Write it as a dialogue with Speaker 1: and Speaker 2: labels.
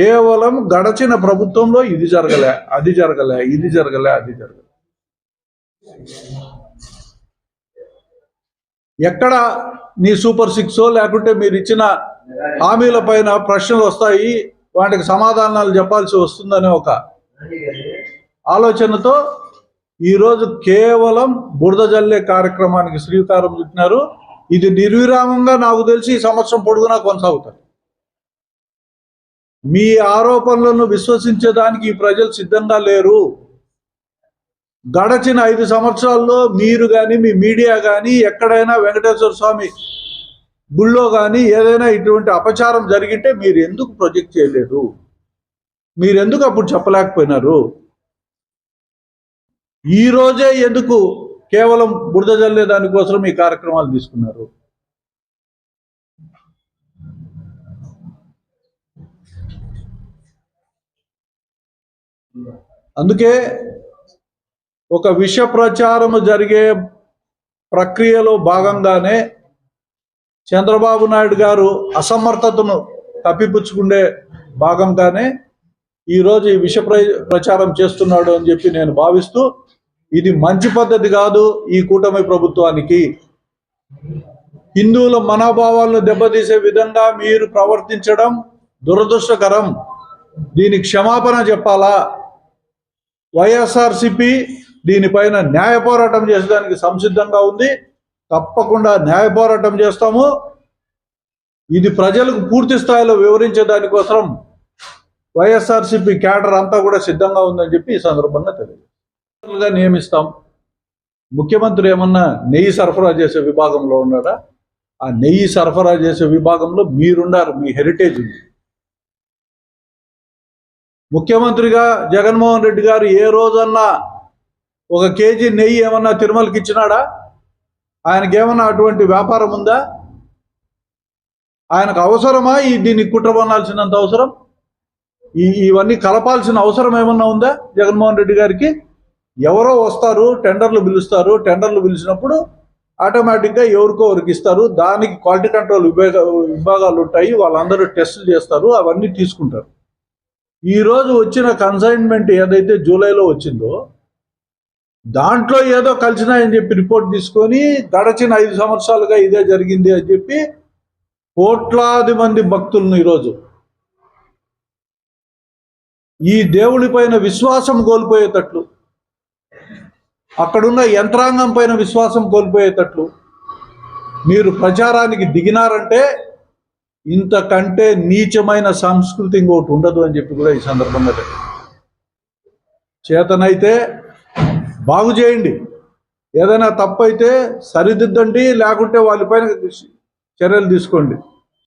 Speaker 1: కేవలం గడచిన ప్రభుత్వంలో ఇది జరగలే, అది జరగలే, ఇది జరగలే, అది జరగలే. ఎక్కడ నీ సూపర్ సిక్స్ లేకుంటే మీరు ఇచ్చిన హామీల పైన ప్రశ్నలు వస్తాయి, వాటికి సమాధానాలు చెప్పాల్సి వస్తుందనే ఒక ఆలోచనతో ఈరోజు కేవలం బురద జల్లే కార్యక్రమానికి శ్రీకారం చుట్టినారు. ఇది నిర్విరామంగా నాకు తెలిసి ఈ సంవత్సరం పొడుగునా కొనసాగుతారు. మీ ఆరోపణలను విశ్వసించేదానికి ఈ ప్రజలు సిద్ధంగా లేరు. గడచిన 5 సంవత్సరాల్లో మీరు కానీ మీ మీడియా కానీ ఎక్కడైనా వెంకటేశ్వర స్వామి గుళ్ళో కానీ ఏదైనా ఇటువంటి అపచారం జరిగితే మీరు ఎందుకు ప్రొజెక్ట్ చేయలేదు? మీరు ఎందుకు అప్పుడు చెప్పలేకపోయినారు? ఈ రోజే ఎందుకు కేవలం బురద జల్లే దానికోసం ఈ కార్యక్రమాలు తీసుకున్నారు? అందుకే ఒక విష ప్రచారం జరిగే ప్రక్రియలో భాగంగానే చంద్రబాబు నాయుడు గారు అసమర్థతను తప్పిపుచ్చుకునే భాగంగానే ఈరోజు ఈ విష ప్రచారం చేస్తున్నాడు అని చెప్పి నేను భావిస్తూ, ఇది మంచి పద్ధతి కాదు. ఈ కూటమి ప్రభుత్వానికి హిందువుల మనోభావాలను దెబ్బతీసే విధంగా మీరు ప్రవర్తించడం దురదృష్టకరం. దీనికి క్షమాపణ చెప్పాలా? వైఎస్ఆర్సిపి దీనిపైన న్యాయ పోరాటం చేసేదానికి సంసిద్ధంగా ఉంది. తప్పకుండా న్యాయ పోరాటం చేస్తాము. ఇది ప్రజలకు పూర్తి స్థాయిలో వివరించే దానికోసం వైఎస్ఆర్సిపి క్యాడర్ అంతా కూడా సిద్ధంగా ఉందని చెప్పి ఈ సందర్భంగా తెలియజేస్తాం. నియమిస్తాం. ముఖ్యమంత్రి ఏమన్నా నెయ్యి సరఫరా చేసే విభాగంలో ఉన్నాడా? ఆ నెయ్యి సరఫరా చేసే విభాగంలో మీరున్నారు. మీ హెరిటేజ్ ఉంది. ముఖ్యమంత్రిగా జగన్మోహన్ రెడ్డి గారు ఏ రోజన్నా 1 కేజీ నెయ్యి ఏమన్నా తిరుమలకి ఇచ్చినాడా? ఆయనకేమన్నా అటువంటి వ్యాపారం ఉందా? ఆయనకు అవసరమా దీనికి కుట్ర పన్నాల్సినంత అవసరం? ఇవన్నీ కలపాల్సిన అవసరం ఏమన్నా ఉందా జగన్మోహన్ రెడ్డి గారికి? ఎవరో వస్తారు, టెండర్లు పిలుస్తారు. టెండర్లు పిలిచినప్పుడు ఆటోమేటిక్గా ఎవరికో ఎవరికి ఇస్తారు. దానికి క్వాలిటీ కంట్రోల్ విభాగాలు ఉంటాయి. వాళ్ళందరూ టెస్టులు చేస్తారు, అవన్నీ తీసుకుంటారు. ఈరోజు వచ్చిన కన్సైన్మెంట్ ఏదైతే జూలైలో వచ్చిందో దాంట్లో ఏదో కలిసినాయని చెప్పి రిపోర్ట్ తీసుకొని గడచిన 5 సంవత్సరాలుగా ఇదే జరిగింది అని చెప్పి కోట్లాది మంది భక్తులను ఈరోజు ఈ దేవుడి పైన విశ్వాసం కోల్పోయేటట్లు, అక్కడున్న యంత్రాంగం పైన విశ్వాసం కోల్పోయేటట్లు మీరు ప్రచారానికి దిగినారంటే ఇంతకంటే నీచమైన సంస్కృతి ఇంకోటి ఉండదు అని చెప్పి కూడా ఈ సందర్భంగా చేతనైతే బాగు చేయండి. ఏదైనా తప్పు అయితే సరిదిద్దండి, లేకుంటే వాళ్ళపైన చర్యలు తీసుకోండి.